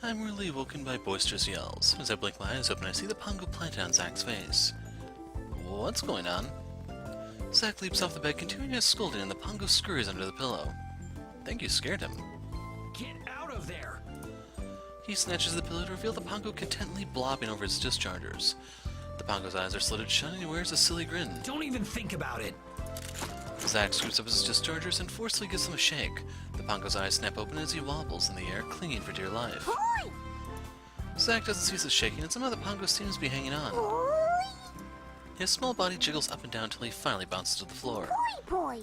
I'm rudely woken by boisterous yells. As I blink my eyes open, I see the pongo planted on Zack's face. What's going on? Zack leaps off the bed, continuing his scolding, and the pongo scurries under the pillow. I think you scared him. Get out of there! He snatches the pillow to reveal the pongo contentedly blobbing over its dischargers. The pongo's eyes are slitted shut and he wears a silly grin. Don't even think about it! Zack scoops up his dischargers and forcefully gives them a shake. The pongo's eyes snap open as he wobbles in the air, clinging for dear life. Boy! Zack doesn't cease his shaking, and somehow the pongo seems to be hanging on. Boy! His small body jiggles up and down until he finally bounces to the floor. Boy!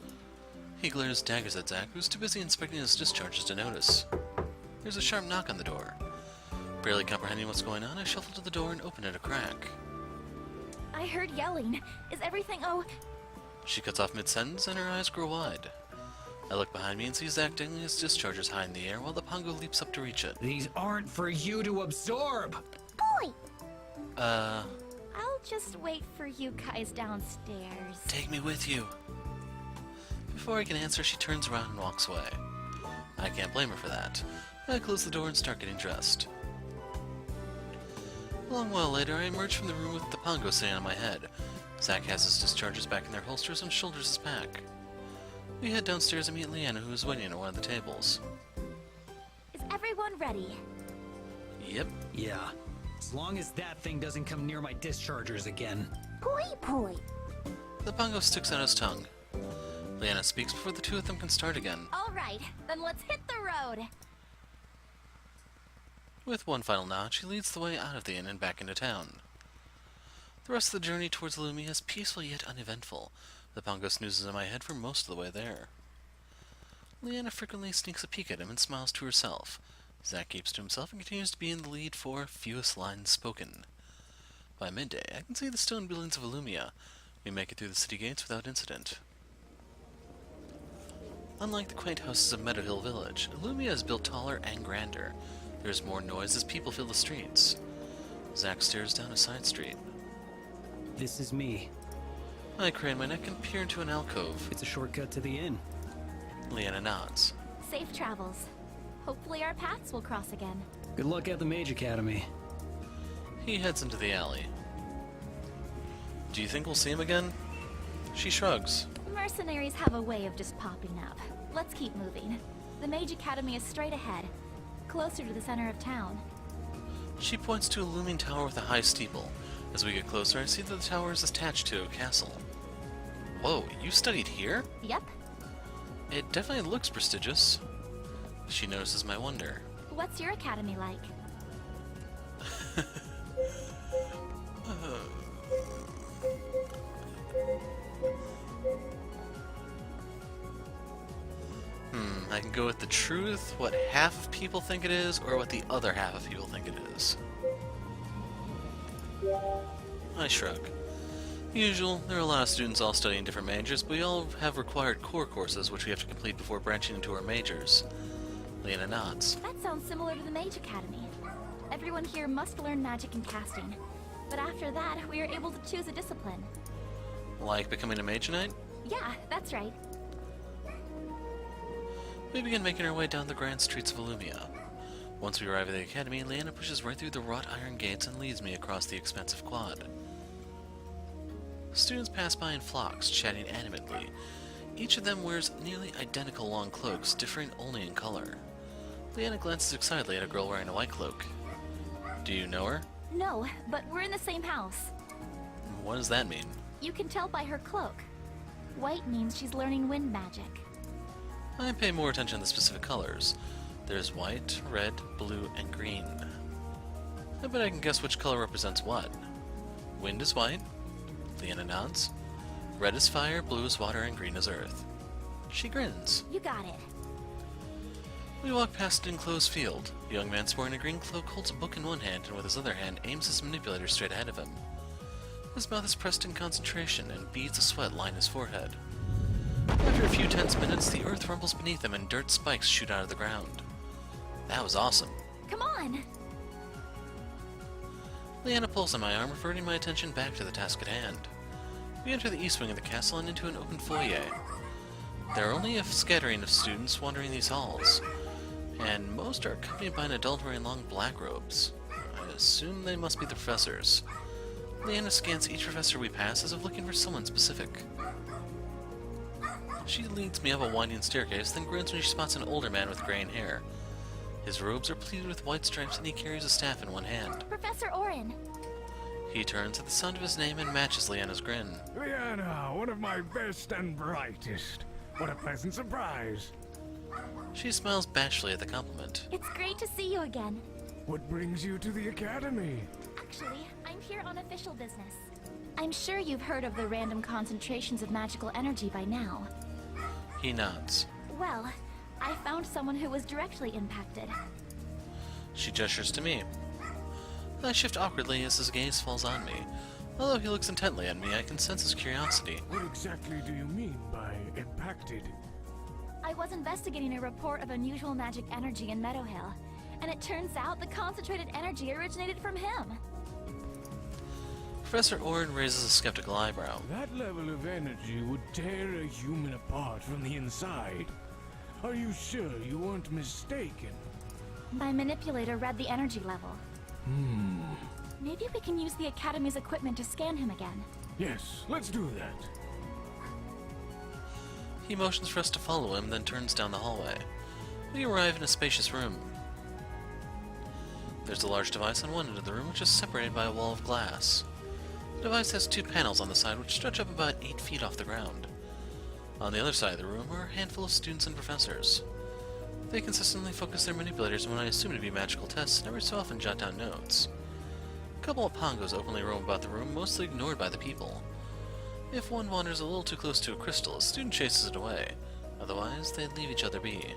He glares daggers at Zack, who's too busy inspecting his discharges to notice. There's a sharp knock on the door. Barely comprehending what's going on, I shuffle to the door and open it a crack. I heard yelling. Is everything She cuts off mid-sentence and her eyes grow wide. I look behind me and see Zack dangling his discharges high in the air while the pongo leaps up to reach it. These aren't for you to absorb! Boy! I'll just wait for you guys downstairs. Take me with you. Before I can answer, she turns around and walks away. I can't blame her for that. I close the door and start getting dressed. A long while later, I emerge from the room with the pongo sitting on my head. Zack has his discharges back in their holsters and shoulders his pack. We head downstairs and meet Leanna, who is waiting at one of the tables. Is everyone ready? Yep. Yeah. As long as that thing doesn't come near my dischargers again. Boy! The pongo sticks out his tongue. Leanna speaks before the two of them can start again. All right, then let's hit the road. With one final nod, she leads the way out of the inn and back into town. The rest of the journey towards Illumia is peaceful yet uneventful. The pongo snoozes in my head for most of the way there. Leanna frequently sneaks a peek at him and smiles to herself. Zack keeps to himself and continues to be in the lead for fewest lines spoken. By midday, I can see the stone buildings of Illumia. We make it through the city gates without incident. Unlike the quaint houses of Meadow Hill Village, Illumia is built taller and grander. There's more noise as people fill the streets. Zack stares down a side street. This is me. I crane my neck and peer into an alcove. It's a shortcut to the inn. Leanna nods. Safe travels. Hopefully our paths will cross again. Good luck at the Mage Academy. He heads into the alley. Do you think we'll see him again? She shrugs. Mercenaries have a way of just popping up. Let's keep moving. The Mage Academy is straight ahead, closer to the center of town. She points to a looming tower with a high steeple. As we get closer, I see that the tower is attached to a castle. Whoa, you studied here? Yep. It definitely looks prestigious. She notices my wonder. What's your academy like? I can go with the truth, what half of people think it is, or what the other half of people think it is. I shrug. Usual, there are a lot of students all studying different majors, but we all have required core courses which we have to complete before branching into our majors. Leanna nods. That sounds similar to the Mage Academy. Everyone here must learn magic and casting. But after that, we are able to choose a discipline. Like becoming a mage knight? Yeah, that's right. We begin making our way down the grand streets of Illumia. Once we arrive at the academy, Leanna pushes right through the wrought iron gates and leads me across the expansive quad. Students pass by in flocks, chatting animatedly. Each of them wears nearly identical long cloaks, differing only in color. Leanna glances excitedly at a girl wearing a white cloak. Do you know her? No, but we're in the same house. What does that mean? You can tell by her cloak. White means she's learning wind magic. I pay more attention to the specific colors. There's white, red, blue, and green. I bet I can guess which color represents what. Wind is white. Leanna nods. Red is fire, blue is water, and green is earth. She grins. You got it. We walk past an enclosed field. A young man sporting a green cloak holds a book in one hand and with his other hand aims his manipulator straight ahead of him. His mouth is pressed in concentration and beads of sweat line his forehead. After a few tense minutes, the earth rumbles beneath him and dirt spikes shoot out of the ground. That was awesome. Come on! Leanna pulls on my arm, reverting my attention back to the task at hand. We enter the east wing of the castle and into an open foyer. There are only a scattering of students wandering these halls. and most are accompanied by an adult wearing long black robes. I assume they must be the professors. Leanna scans each professor we pass as if looking for someone specific. She leads me up a winding staircase, then grins when she spots an older man with graying hair. His robes are pleated with white stripes and he carries a staff in one hand. Professor Orin. He turns at the sound of his name and matches Leanna's grin. Leanna, one of my best and brightest. What a pleasant surprise. She smiles bashfully at the compliment. It's great to see you again. What brings you to the academy? Actually, I'm here on official business. I'm sure you've heard of the random concentrations of magical energy by now. He nods. Well, I found someone who was directly impacted. She gestures to me. I shift awkwardly as his gaze falls on me. Although he looks intently at me, I can sense his curiosity. What exactly do you mean by impacted? I was investigating a report of unusual magic energy in Meadowhill, and it turns out the concentrated energy originated from him. Professor Orin raises a skeptical eyebrow. That level of energy would tear a human apart from the inside. Are you sure you weren't mistaken? My manipulator read the energy level. Maybe we can use the Academy's equipment to scan him again. Yes, let's do that. He motions for us to follow him, then turns down the hallway. We arrive in a spacious room. There's a large device on one end of the room, which is separated by a wall of glass. The device has two panels on the side, which stretch up about 8 feet off the ground. On the other side of the room are a handful of students and professors. They consistently focus their manipulators on what I assume to be magical tests, and every so often jot down notes. A couple of pongos openly roam about the room, mostly ignored by the people. If one wanders a little too close to a crystal, a student chases it away. Otherwise, they leave each other be.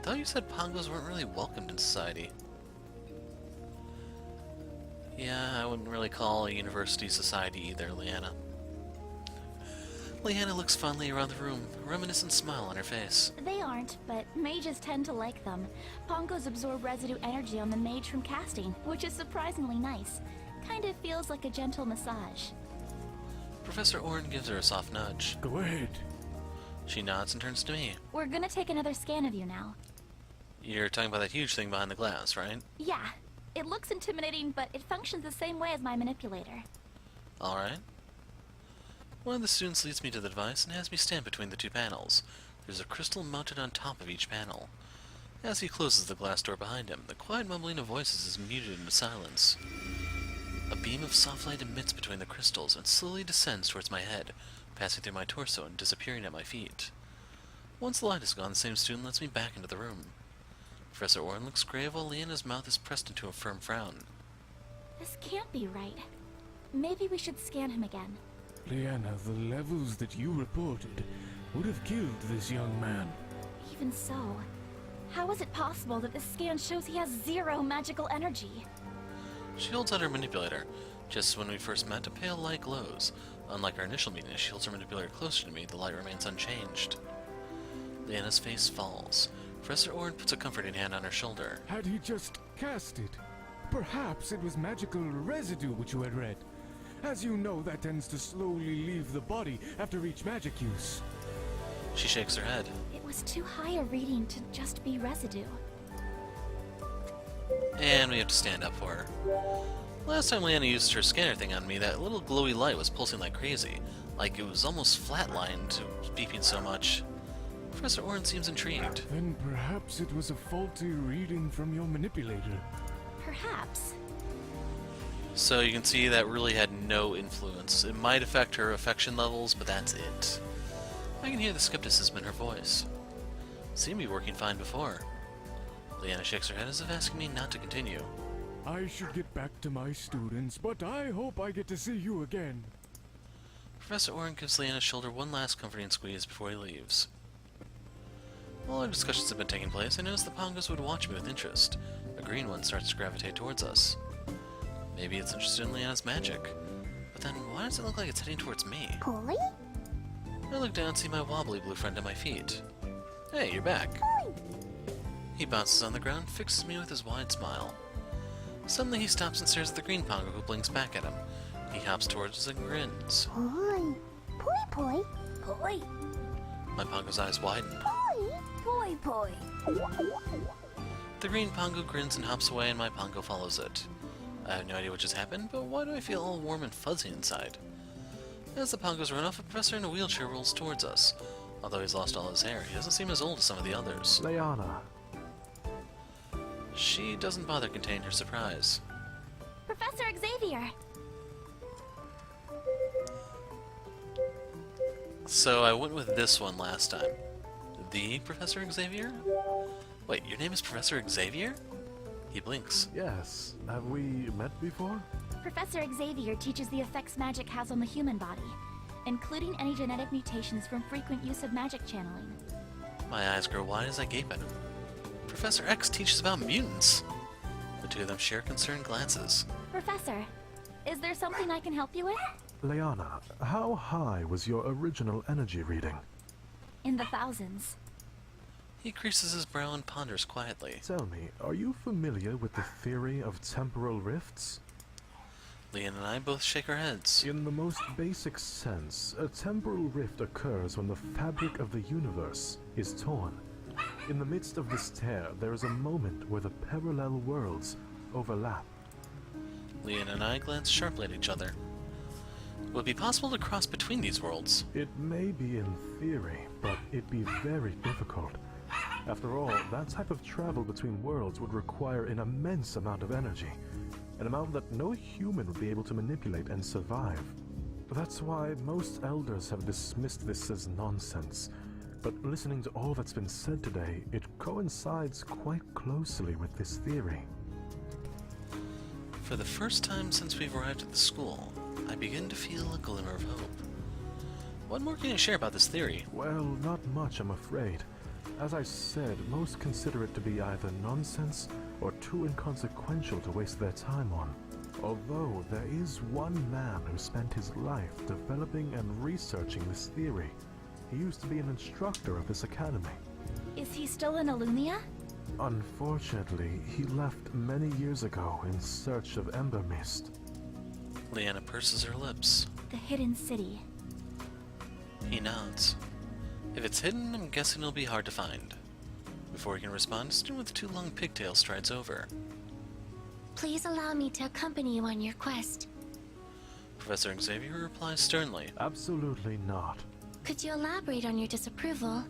Thought you said pongos weren't really welcomed in society. Yeah, I wouldn't really call a university society either, Leanna. Leanna looks fondly around the room, a reminiscent smile on her face. They aren't, but mages tend to like them. Pongos absorb residue energy on the mage from casting, which is surprisingly nice. Kind of feels like a gentle massage. Professor Orin gives her a soft nudge. Go ahead. She nods and turns to me. We're gonna take another scan of you now. You're talking about that huge thing behind the glass, right? Yeah. It looks intimidating, but it functions the same way as my manipulator. Alright. One of the students leads me to the device and has me stand between the two panels. There's a crystal mounted on top of each panel. As he closes the glass door behind him, the quiet mumbling of voices is muted into silence. A beam of soft light emits between the crystals and slowly descends towards my head, passing through my torso and disappearing at my feet. Once the light is gone, the same student lets me back into the room. Professor Orin looks grave while Leanna's mouth is pressed into a firm frown. This can't be right. Maybe we should scan him again. Leanna, the levels that you reported would have killed this young man. Even so, how is it possible that this scan shows he has 0 magical energy? She holds out her manipulator. Just as when we first met, a pale light glows. Unlike our initial meeting, as she holds her manipulator closer to me, the light remains unchanged. Leanna's face falls. Professor Orin puts a comforting hand on her shoulder. Had he just cast it? Perhaps it was magical residue which you had read. As you know, that tends to slowly leave the body after each magic use. She shakes her head. It was too high a reading to just be residue. And we have to stand up for her. Last time Leanna used her scanner thing on me, that little glowy light was pulsing like crazy. Like it was almost flatlined, it was beeping so much. Professor Orin seems intrigued. Then perhaps it was a faulty reading from your manipulator. Perhaps. So you can see that really had no influence. It might affect her affection levels, but that's it. I can hear the skepticism in her voice. Seemed to be working fine before. Leanna shakes her head as if asking me not to continue. I should get back to my students, but I hope I get to see you again. Professor Orin gives Leanna's shoulder one last comforting squeeze before he leaves. While our discussions have been taking place, I noticed the pongos would watch me with interest. A green one starts to gravitate towards us. Maybe it's interested in Leanna's magic. But then, why does it look like it's heading towards me? Polly? I look down and see my wobbly blue friend at my feet. Hey, you're back. He bounces on the ground, fixes me with his wide smile. Suddenly he stops and stares at the green pongo who blinks back at him. He hops towards us and grins. Poi. Poi poi. Poi. My pongo's eyes widen. Poi. Poi poi. The green Pongo grins and hops away, and my Pongo follows it. I have no idea what just happened, but why do I feel all warm and fuzzy inside? As the Pongos run off, a professor in a wheelchair rolls towards us. Although he's lost all his hair, he doesn't seem as old as some of the others. Leanna. She doesn't bother containing her surprise. Professor Xavier! So I went with this one last time. The Professor Xavier? Wait, your name is Professor Xavier? He blinks. Yes. Have we met before? Professor Xavier teaches the effects magic has on the human body, including any genetic mutations from frequent use of magic channeling. My eyes grow wide as I gape at him. Professor X teaches about mutants. The two of them share concerned glances. Professor, is there something I can help you with? Leanna, how high was your original energy reading? In the thousands. He creases his brow and ponders quietly. Tell me, are you familiar with the theory of temporal rifts? Leanna and I both shake our heads. In the most basic sense, a temporal rift occurs when the fabric of the universe is torn. In the midst of this tear, there is a moment where the parallel worlds overlap. Leanna and I glance sharply at each other. Would it be possible to cross between these worlds? It may be in theory, but it'd be very difficult. After all, that type of travel between worlds would require an immense amount of energy, an amount that no human would be able to manipulate and survive. That's why most elders have dismissed this as nonsense. But listening to all that's been said today, it coincides quite closely with this theory. For the first time since we've arrived at the school, I begin to feel a glimmer of hope. What more can you share about this theory? Well, not much, I'm afraid. As I said, most consider it to be either nonsense or too inconsequential to waste their time on. Although there is one man who spent his life developing and researching this theory. He used to be an instructor of this academy. Is he still in Illumia? Unfortunately, he left many years ago in search of Ember Mist. Leanna purses her lips. The hidden city. He nods. If it's hidden, I'm guessing it'll be hard to find. Before he can respond, a student with two long pigtails strides over. Please allow me to accompany you on your quest. Professor Xavier replies sternly. Absolutely not. Could you elaborate on your disapproval?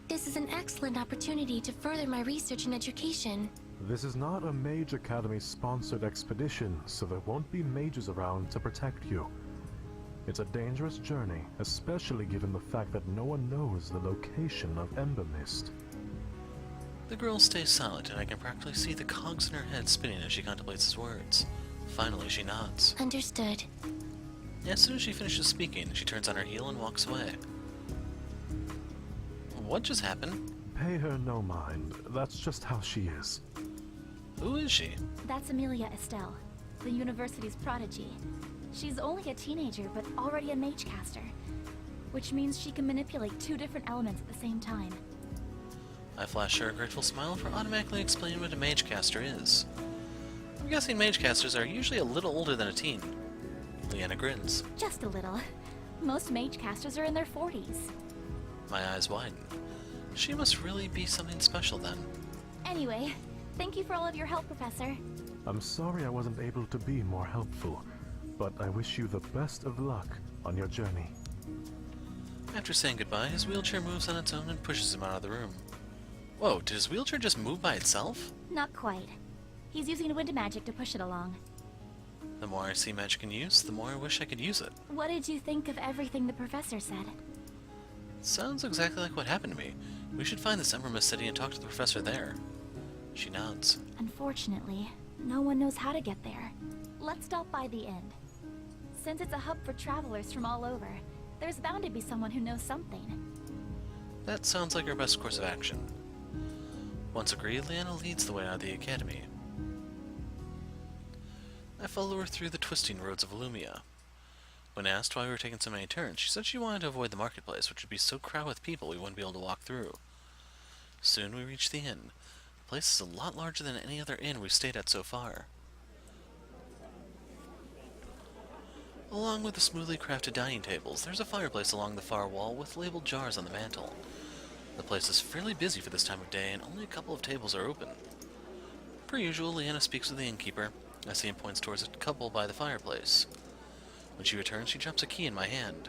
This is an excellent opportunity to further my research and education. This is not a Mage Academy-sponsored expedition, so there won't be mages around to protect you. It's a dangerous journey, especially given the fact that no one knows the location of Ember Mist. The girl stays silent, and I can practically see the cogs in her head spinning as she contemplates his words. Finally, she nods. Understood. As soon as she finishes speaking, she turns on her heel and walks away. What just happened? Pay her no mind. That's just how she is. Who is she? That's Amelia Estelle, the university's prodigy. She's only a teenager, but already a mage caster, which means she can manipulate two different elements at the same time. I flash her a grateful smile for automatically explaining what a mage caster is. I'm guessing mage casters are usually a little older than a teen. Leanna grins. Just a little. Most mage casters are in their 40s. My eyes widen. She must really be something special then. Anyway, thank you for all of your help, Professor. I'm sorry I wasn't able to be more helpful, but I wish you the best of luck on your journey. After saying goodbye, his wheelchair moves on its own and pushes him out of the room. Whoa, did his wheelchair just move by itself? Not quite. He's using wind magic to push it along. The more I see magic in use, the more I wish I could use it. What did you think of everything the professor said? Sounds exactly like what happened to me. We should find this Ember Mist City and talk to the professor there. She nods. Unfortunately, no one knows how to get there. Let's stop by the inn. Since it's a hub for travelers from all over, there's bound to be someone who knows something. That sounds like our best course of action. Once agreed, Leanna leads the way out of the academy. I follow her through the twisting roads of Illumia. When asked why we were taking so many turns, she said she wanted to avoid the marketplace, which would be so crowded with people we wouldn't be able to walk through. Soon we reach the inn. The place is a lot larger than any other inn we've stayed at so far. Along with the smoothly crafted dining tables, there's a fireplace along the far wall with labeled jars on the mantel. The place is fairly busy for this time of day, and only a couple of tables are open. Per usual, Leanna speaks with the innkeeper. I see him points towards a couple by the fireplace. When she returns, she drops a key in my hand.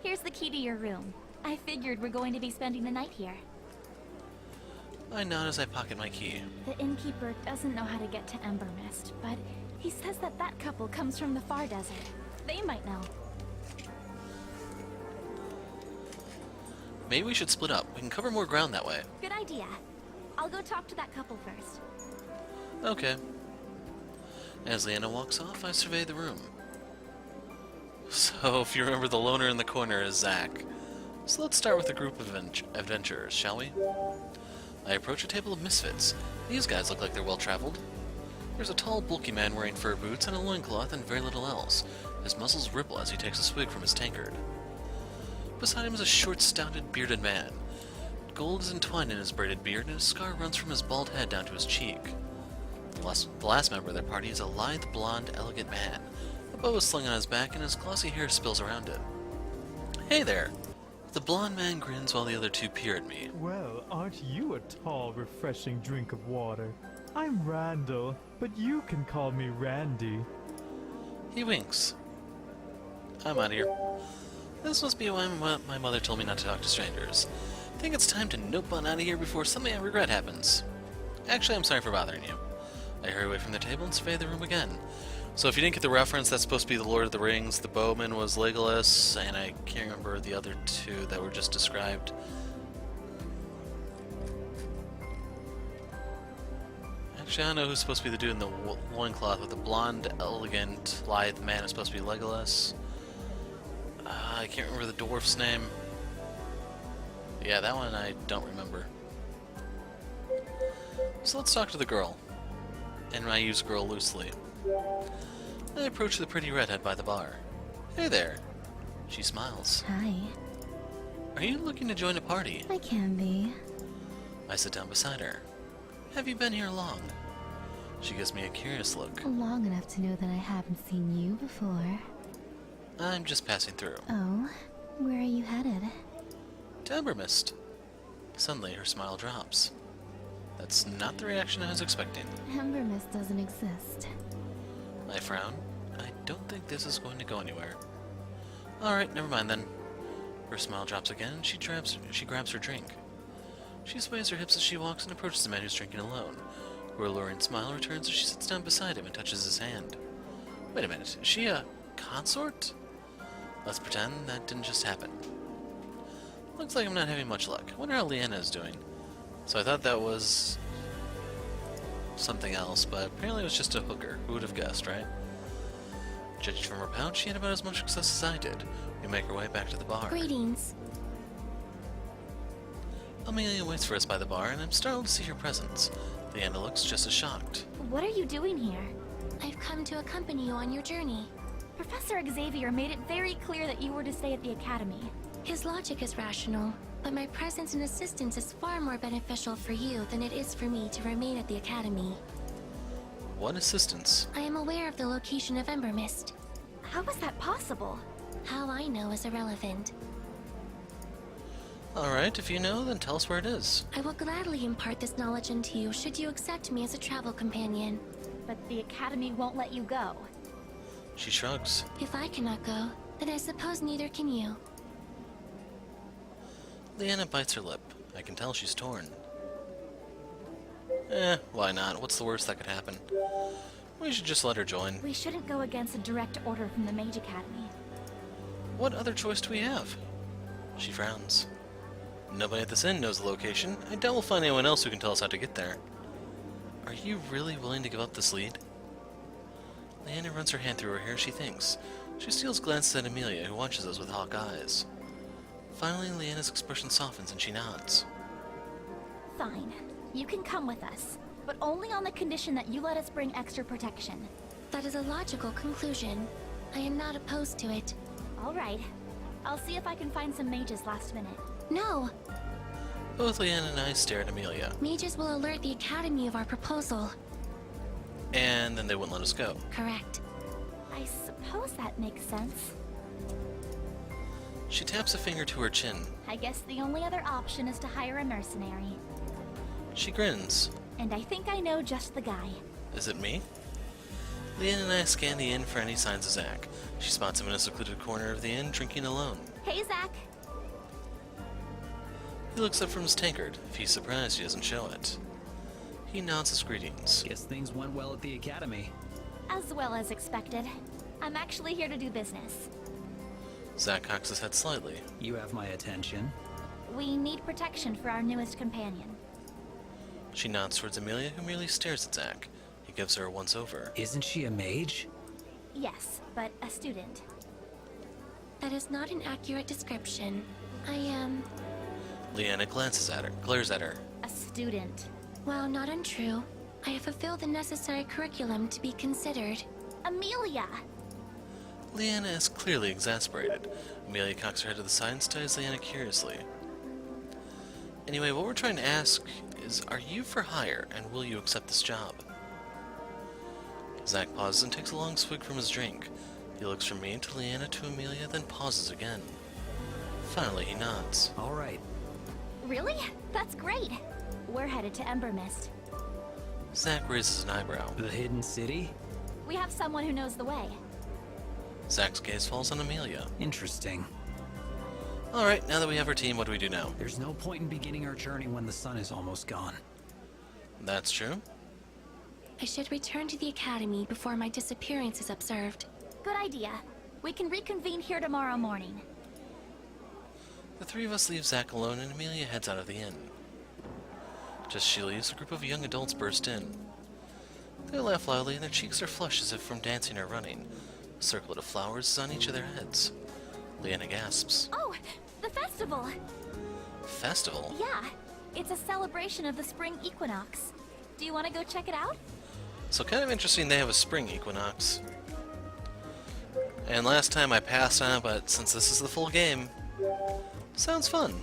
Here's the key to your room. I figured we're going to be spending the night here. I nod as I pocket my key. The innkeeper doesn't know how to get to Ember Mist, but he says that that couple comes from the far desert. They might know. Maybe we should split up. We can cover more ground that way. Good idea. I'll go talk to that couple first. Okay. As Leanna walks off, I survey the room. So, if you remember, the loner in the corner is Zack. So let's start with a group of adventurers, shall we? I approach a table of misfits. These guys look like they're well-traveled. There's a tall, bulky man wearing fur boots and a loincloth and very little else. His muscles ripple as he takes a swig from his tankard. Beside him is a short, stouted, bearded man. Gold is entwined in his braided beard, and a scar runs from his bald head down to his cheek. The last member of their party is a lithe, blonde, elegant man. A bow is slung on his back, and his glossy hair spills around it. Hey there! The blonde man grins while the other two peer at me. Well, aren't you a tall, refreshing drink of water? I'm Randall, but you can call me Randy. He winks. I'm out of here. This must be why my mother told me not to talk to strangers. I think it's time to nope on out of here before something I regret happens. Actually, I'm sorry for bothering you. I hurry away from the table and survey the room again. So if you didn't get the reference, that's supposed to be the Lord of the Rings. The bowman was Legolas, and I can't remember the other two that were just described. Actually, I don't know who's supposed to be the dude in the loincloth, with the blonde, elegant, lithe man is supposed to be Legolas. I can't remember the dwarf's name. Yeah, that one I don't remember. So let's talk to the girl. And I use girl loosely. I approach the pretty redhead by the bar. Hey there. She smiles. Hi. Are you looking to join a party? I can be. I sit down beside her. Have you been here long? She gives me a curious look. Long enough to know that I haven't seen you before. I'm just passing through. Oh, where are you headed? To Ember Mist. Suddenly, her smile drops. That's not the reaction I was expecting. Ember Mist doesn't exist. I frown. I don't think this is going to go anywhere. Alright, never mind then. Her smile drops again, and she grabs her drink. She sways her hips as she walks and approaches the man who's drinking alone. Her alluring smile returns as she sits down beside him and touches his hand. Wait a minute, is she a consort? Let's pretend that didn't just happen. Looks like I'm not having much luck. I wonder how Leanna is doing. So I thought that was something else, but apparently it was just a hooker. Who would have guessed, right? Judging from her pouch, she had about as much success as I did. We make our way back to the bar. Greetings. Amelia waits for us by the bar, and I'm startled to see her presence. Leanna looks just as shocked. What are you doing here? I've come to accompany you on your journey. Professor Xavier made it very clear that you were to stay at the academy. His logic is rational, but my presence and assistance is far more beneficial for you than it is for me to remain at the academy. What assistance? I am aware of the location of Ember Mist. How is that possible? How I know is irrelevant. Alright, if you know, then tell us where it is. I will gladly impart this knowledge into you should you accept me as a travel companion. But the academy won't let you go. She shrugs. If I cannot go, then I suppose neither can you. Leanna bites her lip. I can tell she's torn. Why not? What's the worst that could happen? We should just let her join. We shouldn't go against a direct order from the Mage Academy. What other choice do we have? She frowns. Nobody at this inn knows the location. I doubt we'll find anyone else who can tell us how to get there. Are you really willing to give up this lead? Leanna runs her hand through her hair. She thinks. She steals glances at Amelia, who watches us with hawk eyes. Finally, Leanna's expression softens and she nods. Fine. You can come with us, but only on the condition that you let us bring extra protection. That is a logical conclusion. I am not opposed to it. All right. I'll see if I can find some mages last minute. No! Both Leanna and I stare at Amelia. Mages will alert the Academy of our proposal. And then they wouldn't let us go. Correct. I suppose that makes sense. She taps a finger to her chin. I guess the only other option is to hire a mercenary. She grins. and I think I know just the guy. Is it me? Leanna and I scan the inn for any signs of Zack. She spots him in a secluded corner of the inn, drinking alone. Hey, Zack. He looks up from his tankard. If he's surprised, he doesn't show it. He nods his greetings. Guess things went well at the academy. As well as expected. I'm actually here to do business. Zack cocks his head slightly. You have my attention. We need protection for our newest companion. She nods towards Amelia, who merely stares at Zack. He gives her a once-over. Isn't she a mage? Yes, but a student. That is not an accurate description. I am, Leanna glares at her. A student. while not untrue, I have fulfilled the necessary curriculum to be considered. Amelia! Leanna is clearly exasperated. Amelia cocks her head to the side and studies Leanna curiously. Anyway, what we're trying to ask is, are you for hire, and will you accept this job? Zack pauses and takes a long swig from his drink. He looks from me to Leanna to Amelia, then pauses again. Finally, he nods. All right. Really? That's great. We're headed to Ember Mist. Zack raises an eyebrow. The hidden city? We have someone who knows the way. Zack's gaze falls on Amelia. Interesting. Alright, now that we have our team, what do we do now? There's no point in beginning our journey when the sun is almost gone. That's true. I should return to the academy before my disappearance is observed. Good idea. We can reconvene here tomorrow morning. The three of us leave Zack alone and Amelia heads out of the inn. Just as she leaves, a group of young adults burst in. They laugh loudly and their cheeks are flushed as if from dancing or running. A circlet of flowers is on each of their heads. Leanna gasps. Oh, the festival! Festival? Yeah, it's a celebration of the spring equinox. Do you want to go check it out? So kind of interesting they have a spring equinox. And last time I passed on it, but since this is the full game, sounds fun.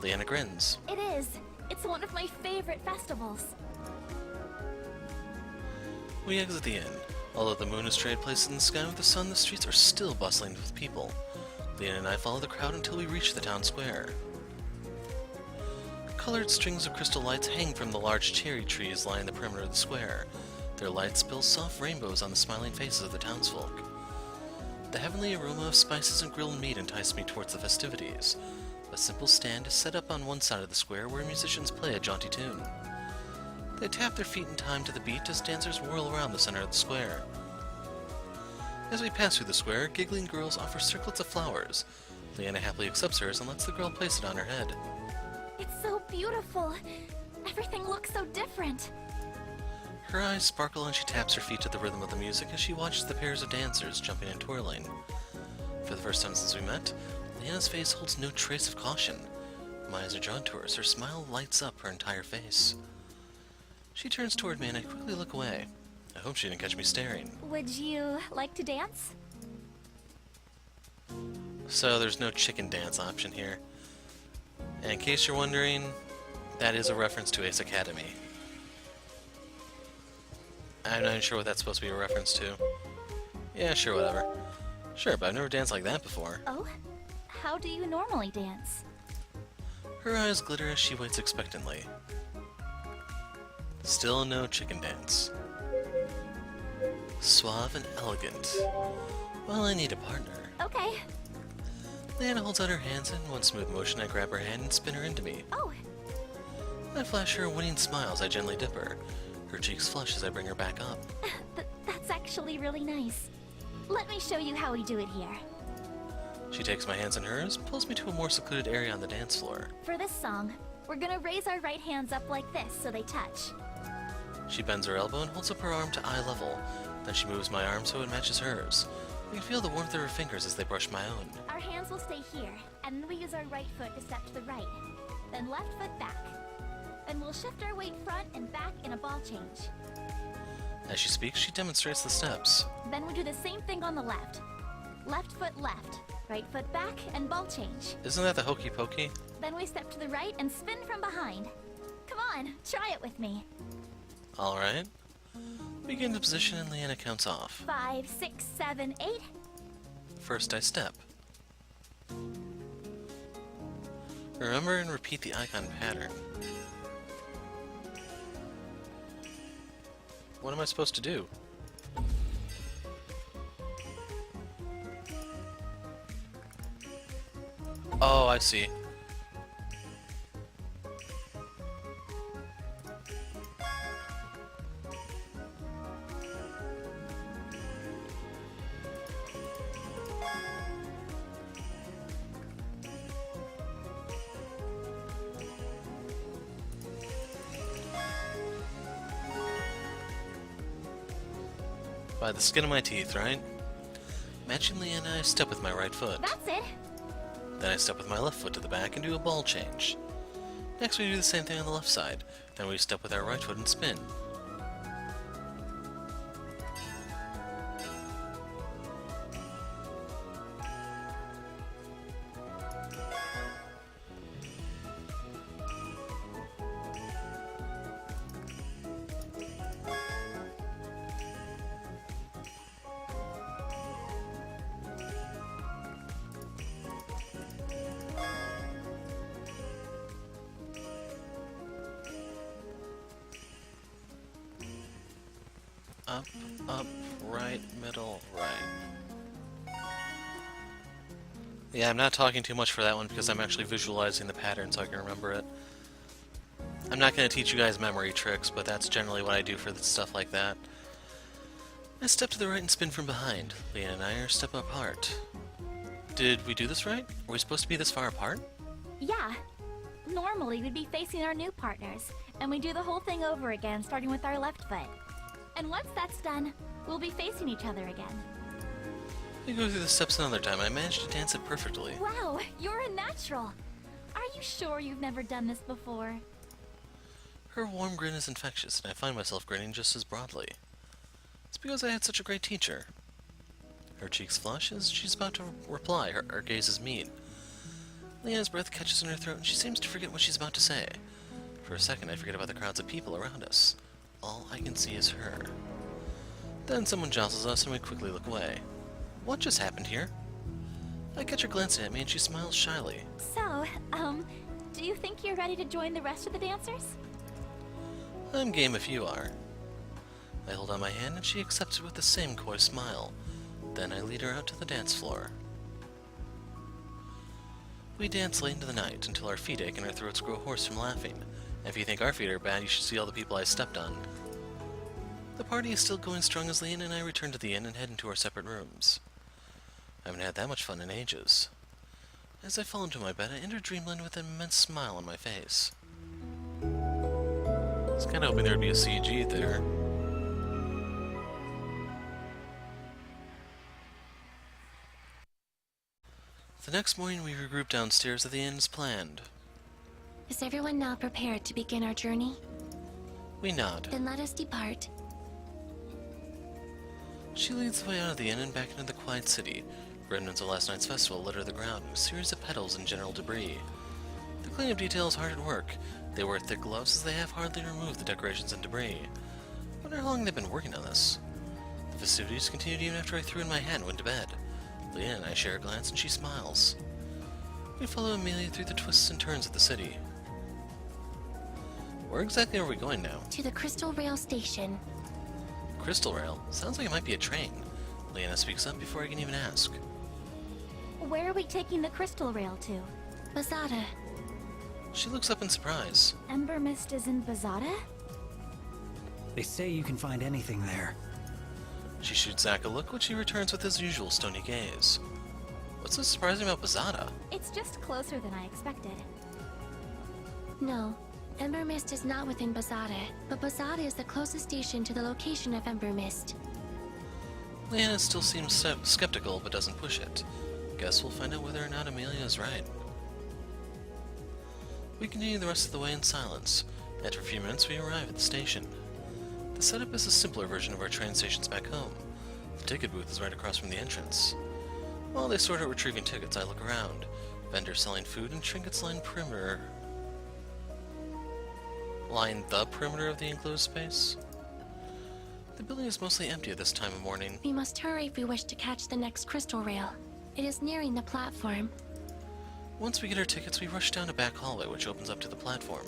Leanna grins. It is. It's one of my favorite festivals. We exit the inn. Although the moon is straight placed in the sky with the sun, the streets are still bustling with people. Leanna and I follow the crowd until we reach the town square. Colored strings of crystal lights hang from the large cherry trees lying the perimeter of the square. Their lights spill soft rainbows on the smiling faces of the townsfolk. The heavenly aroma of spices and grilled meat entice me towards the festivities. A simple stand is set up on one side of the square where musicians play a jaunty tune. They tap their feet in time to the beat as dancers whirl around the center of the square. As we pass through the square, giggling girls offer circlets of flowers. Leanna happily accepts hers and lets the girl place it on her head. It's so beautiful. Everything looks so different. Her eyes sparkle and she taps her feet to the rhythm of the music as she watches the pairs of dancers jumping and twirling. For the first time since we met, Leanna's face holds no trace of caution. My eyes are drawn to her as her smile lights up her entire face. She turns toward me and I quickly look away. I hope she didn't catch me staring. Would you like to dance? So there's no chicken dance option here. And in case you're wondering, that is a reference to Ace Academy. I'm not even sure what that's supposed to be a reference to. Yeah, sure, whatever. Sure, but I've never danced like that before. Oh? How do you normally dance? Her eyes glitter as she waits expectantly. Still no chicken dance. Suave and elegant. Well, I need a partner. Okay. Leanna holds out her hands and in one smooth motion I grab her hand and spin her into me. Oh, I flash her a winning smile as I gently dip her. Her cheeks flush as I bring her back up. that's actually really nice. Let me show you how we do it here. She takes my hands in hers, pulls me to a more secluded area on the dance floor. For this song, we're gonna raise our right hands up like this so they touch. She bends her elbow and holds up her arm to eye level. Then she moves my arm so it matches hers. I can feel the warmth of her fingers as they brush my own. Our hands will stay here, and then we use our right foot to step to the right. Then left foot back. Then we'll shift our weight front and back in a ball change. As she speaks, she demonstrates the steps. Then we do the same thing on the left. Left foot left, right foot back, and ball change. Isn't that the hokey pokey? Then we step to the right and spin from behind. Come on, try it with me. Alright. We get into position and Leanna counts off. 5, 6, 7, 8. First I step. Remember and repeat the icon pattern. What am I supposed to do? Oh, I see. By the skin of my teeth, right? Matching Leanna, I step with my right foot. That's it. Then I step with my left foot to the back and do a ball change. Next we do the same thing on the left side. Then we step with our right foot and spin. Up, up, right, middle, right. Yeah, I'm not talking too much for that one because I'm actually visualizing the pattern so I can remember it. I'm not going to teach you guys memory tricks, but that's generally what I do for stuff like that. I step to the right and spin from behind. Leanna and I are a step apart. Did we do this right? Are we supposed to be this far apart? Yeah. Normally, we'd be facing our new partners, and we do the whole thing over again, starting with our left foot. And once that's done, we'll be facing each other again. We go through the steps another time. I managed to dance it perfectly. Wow, you're a natural. Are you sure you've never done this before? Her warm grin is infectious, and I find myself grinning just as broadly. It's because I had such a great teacher. Her cheeks flush as she's about to reply. Our gazes meet. Leanna's breath catches in her throat, and she seems to forget what she's about to say. For a second, I forget about the crowds of people around us. All I can see is her. Then someone jostles us and we quickly look away. What just happened here? I catch her glancing at me and she smiles shyly. So, do you think you're ready to join the rest of the dancers? I'm game if you are. I hold out my hand and she accepts it with the same coy smile. Then I lead her out to the dance floor. We dance late into the night until our feet ache and our throats grow hoarse from laughing. If you think our feet are bad, you should see all the people I stepped on. The party is still going strong as Leanna and I return to the inn and head into our separate rooms. I haven't had that much fun in ages. As I fall into my bed, I enter dreamland with an immense smile on my face. I was kind of hoping there'd be a CG there. The next morning we regroup downstairs at the inn as planned. Is everyone now prepared to begin our journey? We nod. Then let us depart. She leads the way out of the inn and back into the quiet city. Remnants of last night's festival litter the ground with a series of petals and general debris. The cleanup detail is hard at work. They wear thick gloves as they have hardly removed the decorations and debris. I wonder how long they've been working on this. The festivities continued even after I threw in my hat and went to bed. Leanna and I share a glance and she smiles. We follow Amelia through the twists and turns of the city. Where exactly are we going now? To the Crystal Rail Station. Crystal Rail? Sounds like it might be a train. Leanna speaks up before I can even ask. Where are we taking the crystal rail to? Bazada. She looks up in surprise. Ember Mist is in Bazada? They say you can find anything there. She shoots Zack a look, which he returns with his usual stony gaze. What's so surprising about Bazada? It's just closer than I expected. No, Ember Mist is not within Bazada, but Bazada is the closest station to the location of Ember Mist. Leanna still seems skeptical, but doesn't push it. Guess we'll find out whether or not Amelia is right. We continue the rest of the way in silence. After a few minutes, we arrive at the station. The setup is a simpler version of our train stations back home. The ticket booth is right across from the entrance. While they sort out retrieving tickets, I look around. Vendors selling food and trinkets line the perimeter of the enclosed space. The building is mostly empty at this time of morning. We must hurry if we wish to catch the next crystal rail. It is nearing the platform. Once we get our tickets, we rush down a back hallway which opens up to the platform.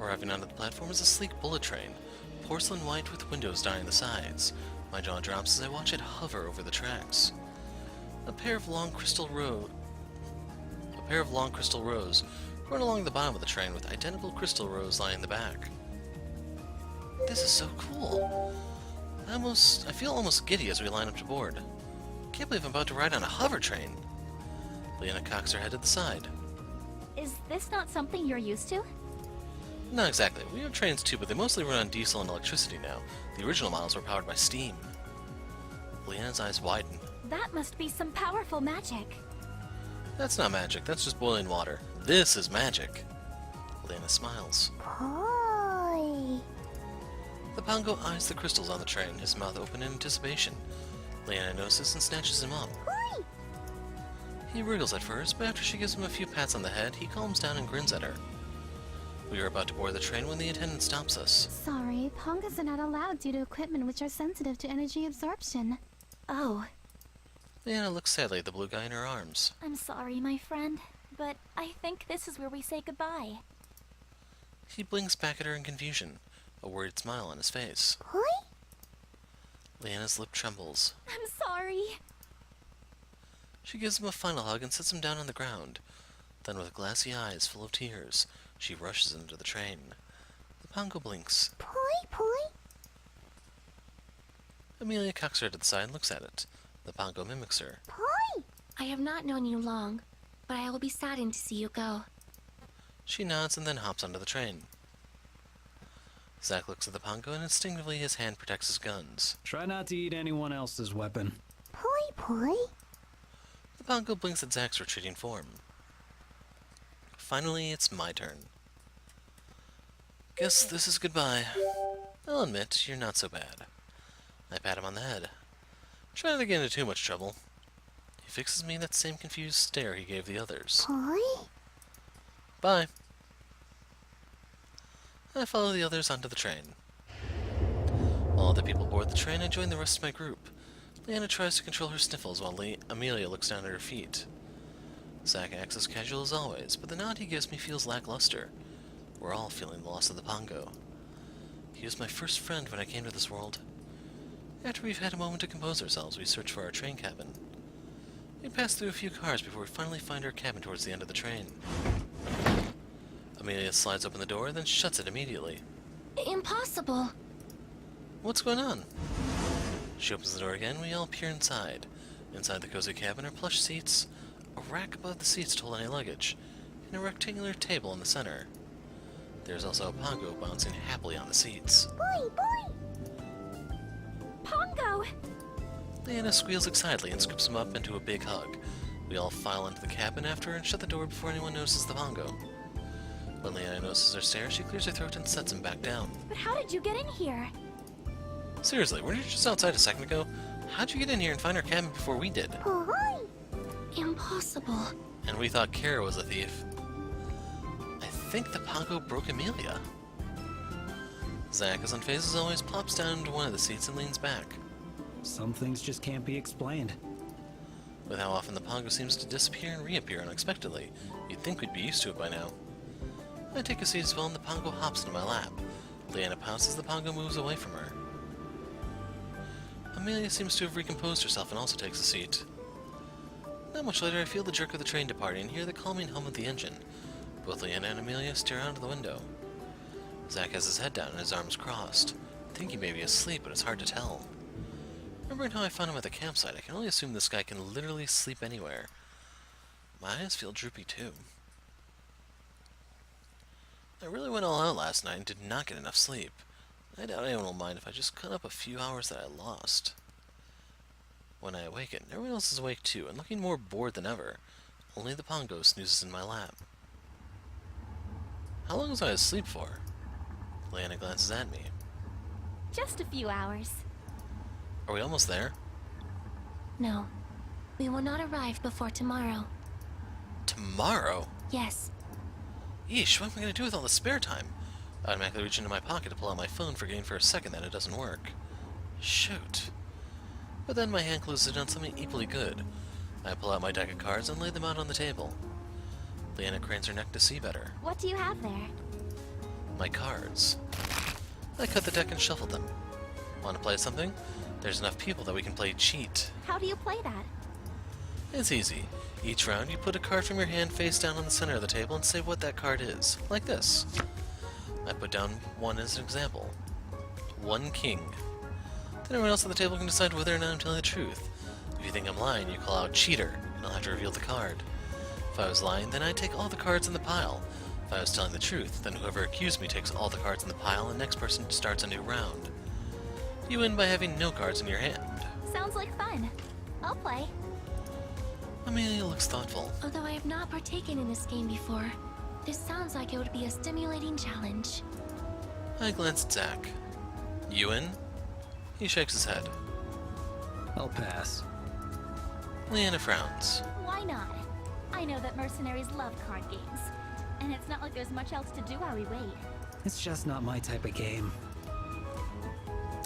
Arriving onto the platform is a sleek bullet train. porcelain white with windows dotting the sides. My jaw drops as I watch it hover over the tracks. A pair of long crystal rows run along the bottom of the train with identical crystal rows lining the back. This is so cool. I feel almost giddy as we line up to board. Can't believe I'm about to ride on a hover train. Leanna cocks her head to the side. Is this not something you're used to? Not exactly. We have trains too, but they mostly run on diesel and electricity now. The original models were powered by steam. Leanna's eyes widen. That must be some powerful magic. That's not magic, that's just boiling water. This is magic. Leanna smiles. Boy. The Pongo eyes the crystals on the train, his mouth open in anticipation. Leanna notices and snatches him up. Boy. He wriggles at first, but after she gives him a few pats on the head, he calms down and grins at her. We are about to board the train when the attendant stops us. Sorry, Pongas are not allowed due to equipment which are sensitive to energy absorption. Oh. Leanna looks sadly at the blue guy in her arms. I'm sorry, my friend, but I think this is where we say goodbye. He blinks back at her in confusion, a worried smile on his face. Boy? Leanna's lip trembles. I'm sorry. She gives him a final hug and sits him down on the ground. Then with glassy eyes full of tears, she rushes into the train. The Pongo blinks. Boy. Amelia cocks her head to the side and looks at it. The Pongo mimics her. Boy. I have not known you long, but I will be saddened to see you go. She nods and then hops onto the train. Zack looks at the Pongo and instinctively his hand protects his guns. Try not to eat anyone else's weapon. Boy. The Pongo blinks at Zack's retreating form. Finally, it's my turn. Guess this is goodbye. I'll admit, you're not so bad. I pat him on the head. Try not to get into too much trouble. He fixes me that same confused stare he gave the others. Boy. Bye. I follow the others onto the train. While other people board the train, I join the rest of my group. Leanna tries to control her sniffles while Amelia looks down at her feet. Zack acts as casual as always, but the nod he gives me feels lackluster. We're all feeling the loss of the Pongo. He was my first friend when I came to this world. After we've had a moment to compose ourselves, we search for our train cabin. We pass through a few cars before we finally find our cabin towards the end of the train. Amelia slides open the door, then shuts it immediately. Impossible. What's going on? She opens the door again, we all peer inside. Inside the cozy cabin are plush seats, a rack above the seats to hold any luggage, and a rectangular table in the center. There's also a Pongo bouncing happily on the seats. Boy. Pongo! Leanna squeals excitedly and scoops him up into a big hug. We all file into the cabin after her and shut the door before anyone notices the Pongo. When Leanna notices her stare, she clears her throat and sets him back down. But how did you get in here? Seriously, weren't you just outside a second ago? How'd you get in here and find our cabin before we did? Boy. Impossible. And we thought Kara was a thief. I think the Pongo broke Amelia. Zack, as unfazed as always, plops down into one of the seats and leans back. Some things just can't be explained. With how often the Pongo seems to disappear and reappear unexpectedly, you'd think we'd be used to it by now. I take a seat as well and the Pongo hops into my lap. Leanna pouts as the Pongo moves away from her. Amelia seems to have recomposed herself and also takes a seat. Not much later, I feel the jerk of the train departing and hear the calming hum of the engine. Both Leanna and Amelia stare out of the window. Zack has his head down and his arms crossed. I think he may be asleep, but it's hard to tell. Remembering how I found him at the campsite, I can only assume this guy can literally sleep anywhere. My eyes feel droopy too. I really went all out last night and did not get enough sleep. I doubt anyone will mind if I just cut up a few hours that I lost. When I awaken, everyone else is awake too, and looking more bored than ever. Only the Pongo snoozes in my lap. How long was I asleep for? Leanna glances at me. Just a few hours. Are we almost there? No. We will not arrive before tomorrow. Tomorrow? Yes. Yeesh, what am I going to do with all the spare time? I automatically reach into my pocket to pull out my phone, forgetting for a second that it doesn't work. Shoot. But then my hand closes on something equally good. I pull out my deck of cards and lay them out on the table. Leanna cranes her neck to see better. What do you have there? My cards. I cut the deck and shuffled them. Want to play something? There's enough people that we can play cheat. How do you play that? It's easy. Each round, you put a card from your hand face down on the center of the table and say what that card is. Like this. I put down one as an example. 1 king. Then everyone else at the table can decide whether or not I'm telling the truth. If you think I'm lying, you call out cheater, and I'll have to reveal the card. If I was lying, then I take all the cards in the pile. If I was telling the truth, then whoever accused me takes all the cards in the pile and the next person starts a new round. You win by having no cards in your hand. Sounds like fun. I'll play. Amelia looks thoughtful. Although I have not partaken in this game before, this sounds like it would be a stimulating challenge. I glance at Zack. You in? He shakes his head. I'll pass. Leanna frowns. Why not? I know that mercenaries love card games. And it's not like there's much else to do while we wait. It's just not my type of game.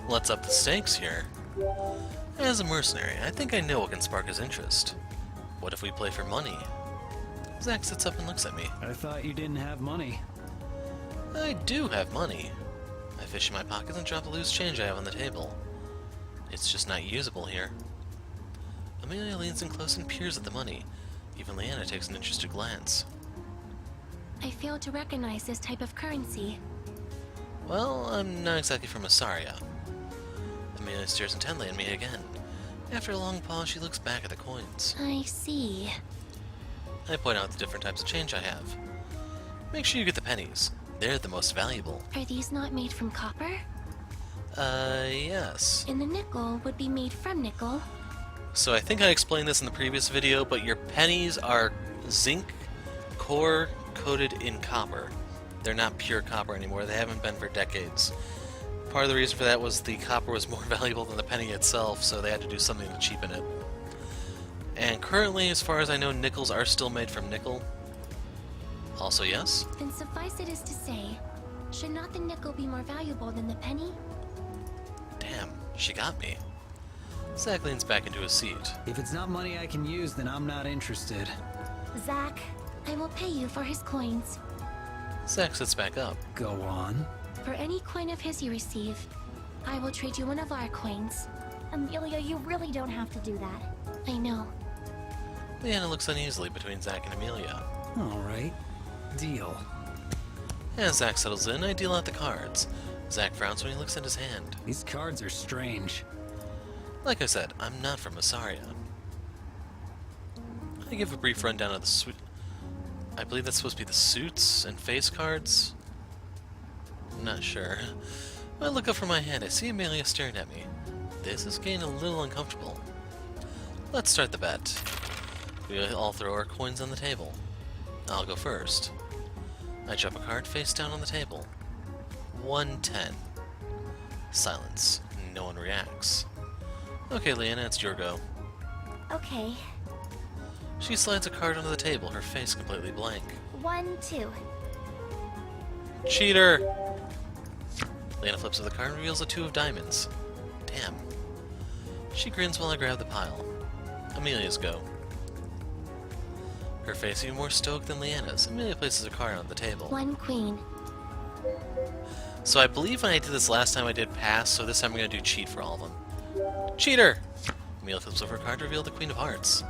Let's up the stakes here. As a mercenary, I think I know what can spark his interest. What if we play for money? Zack sits up and looks at me. I thought you didn't have money. I do have money. I fish in my pockets and drop the loose change I have on the table. It's just not usable here. Amelia leans in close and peers at the money. Even Leanna takes an interested glance. I fail to recognize this type of currency. Well, I'm not exactly from Asaria. Amelia stares intently at me again. After a long pause, she looks back at the coins. I see. I point out the different types of change I have. Make sure you get the pennies. They're the most valuable. Are these not made from copper? Yes. And the nickel would be made from nickel. So I think I explained this in the previous video, but your pennies are zinc core coated in copper. They're not pure copper anymore. They haven't been for decades. Part of the reason for that was the copper was more valuable than the penny itself, so they had to do something to cheapen it. And currently, as far as I know, nickels are still made from nickel. Also, yes? Then suffice it is to say, should not the nickel be more valuable than the penny? Damn, she got me. Zack leans back into his seat. If it's not money I can use, then I'm not interested. Zack, I will pay you for his coins. Zack sits back up. Go on. For any coin of his you receive, I will trade you one of our coins. Amelia, you really don't have to do that. I know. Leanna looks uneasily between Zack and Amelia. Alright. Deal. As Zack settles in, I deal out the cards. Zack frowns when he looks at his hand. These cards are strange. Like I said, I'm not from Asaria. I give a brief rundown of the suit. I believe that's supposed to be the suits and face cards? I'm not sure. When I look up from my hand, I see Amelia staring at me. This is getting a little uncomfortable. Let's start the bet. We all throw our coins on the table. I'll go first. I drop a card face down on the table. 110. Silence. No one reacts. Okay, Leanna, it's your go. Okay. She slides a card onto the table, her face completely blank. 1, 2. Cheater! Leanna flips over the card and reveals a 2 of diamonds. Damn. She grins while I grab the pile. Amelia's go. Her face even more stoked than Leanna's. Amelia places a card on the table. 1 queen. So I believe when I did this last time I did pass, so this time I'm going to do cheat for all of them. Cheater! Amelia flips over a card to reveal the Queen of Hearts.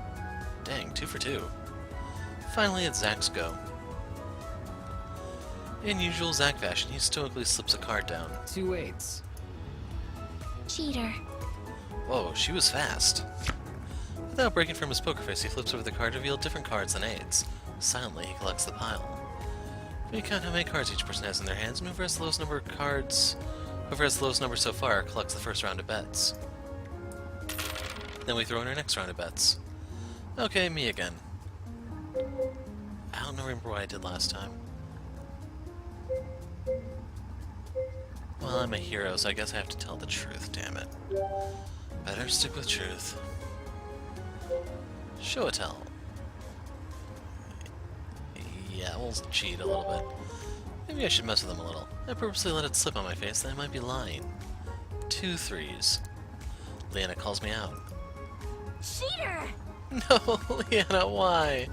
Dang, 2 for 2. Finally, it's Zack's go. In usual Zack fashion, he stoically slips a card down. 2 8s. Cheater. Whoa, she was fast. Without breaking from his poker face, he flips over the card to reveal different cards than 8s. Silently, he collects the pile. We count how many cards each person has in their hands, and whoever has the lowest number of cards... Whoever has the lowest number so far collects the first round of bets. Then we throw in our next round of bets. Okay, me again. I don't remember what I did last time. Well, I'm a hero, so I guess I have to tell the truth, damn it. Better stick with truth. Show a tell. Yeah, we'll cheat a little bit. Maybe I should mess with them a little. I purposely let it slip on my face that I might be lying. 2 3s. Leanna calls me out. Cheater! No, Leanna, why?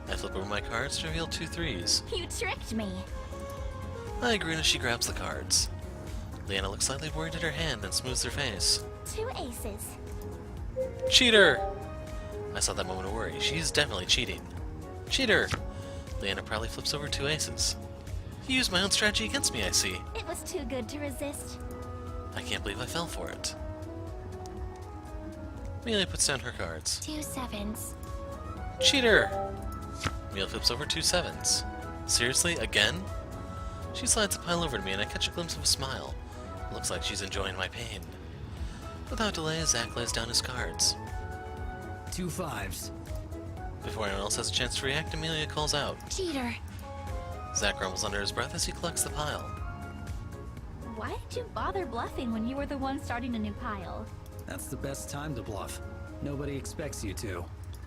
I flip over my cards to reveal 2 3s. You tricked me. I grin as she grabs the cards. Leanna looks slightly worried at her hand, then smooths her face. 2 aces. Cheater! I saw that moment of worry. She's definitely cheating. Cheater! Leanna proudly flips over 2 aces. You used my own strategy against me, I see. It was too good to resist. I can't believe I fell for it. Amelia puts down her cards. 2 sevens. Cheater! Amelia flips over 2 sevens. Seriously? Again? She slides a pile over to me and I catch a glimpse of a smile. It looks like she's enjoying my pain. Without delay, Zack lays down his cards. 2 5s. Before anyone else has a chance to react, Amelia calls out. Cheater. Zack grumbles under his breath as he collects the pile. Why did you bother bluffing when you were the one starting a new pile? That's the best time to bluff. Nobody expects you to.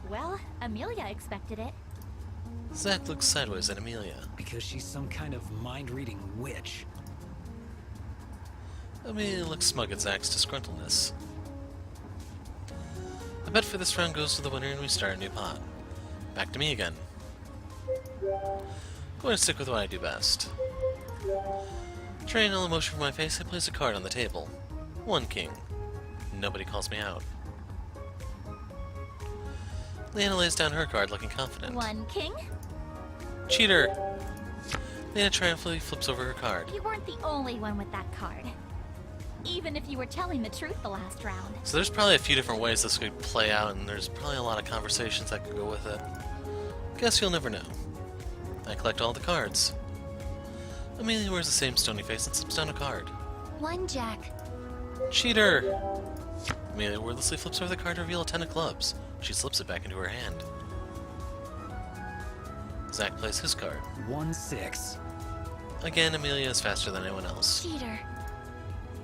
Well, Amelia expected it. Zack looks sideways at Amelia. Because she's some kind of mind-reading witch. Amelia looks smug at Zack's disgruntledness. The bet for this round goes to the winner and we start a new pot. Back to me again. Going to stick with what I do best. Draining all emotion from my face, I place a card on the table. 1 king. Nobody calls me out. Leanna lays down her card, looking confident. 1 king? Cheater! Leanna triumphantly flips over her card. You weren't the only one with that card. Even if you were telling the truth the last round. So there's probably a few different ways this could play out, and there's probably a lot of conversations that could go with it. Guess you'll never know. I collect all the cards. Amelia wears the same stony face and slips down a card. 1 jack. Cheater! Amelia wordlessly flips over the card to reveal a 10 of clubs. She slips it back into her hand. Zack plays his card. 1 6. Again, Amelia is faster than anyone else. Cheater.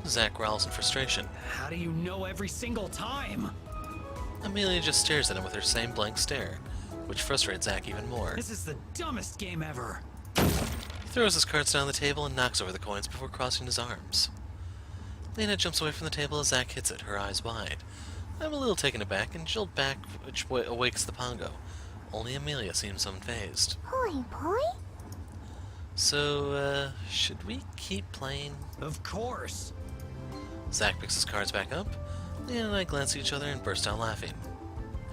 Zack growls in frustration. How do you know every single time? Amelia just stares at him with her same blank stare, which frustrates Zack even more. This is the dumbest game ever. He throws his cards down the table and knocks over the coins before crossing his arms. Leanna jumps away from the table as Zack hits it, her eyes wide. I'm a little taken aback and jolt back, which awakes the Pongo. Only Amelia seems unfazed. Poi poi? So, should we keep playing? Of course. Zack picks his cards back up. Leanna and I glance at each other and burst out laughing.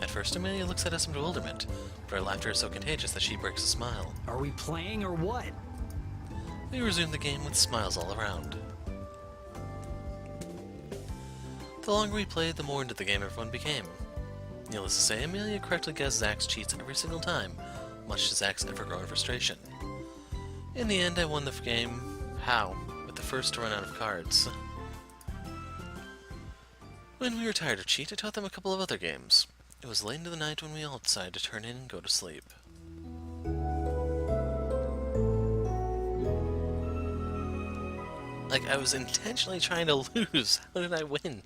At first, Amelia looks at us in bewilderment, but our laughter is so contagious that she breaks a smile. Are we playing or what? We resume the game with smiles all around. The longer we played, the more into the game everyone became. Needless to say, Amelia correctly guessed Zack's cheats every single time, much to Zack's ever-growing frustration. In the end, I won the game. How? With the first to run out of cards. When we were tired of cheat, I taught them a couple of other games. It was late into the night when we all decided to turn in and go to sleep. Like, I was intentionally trying to lose. How did I win?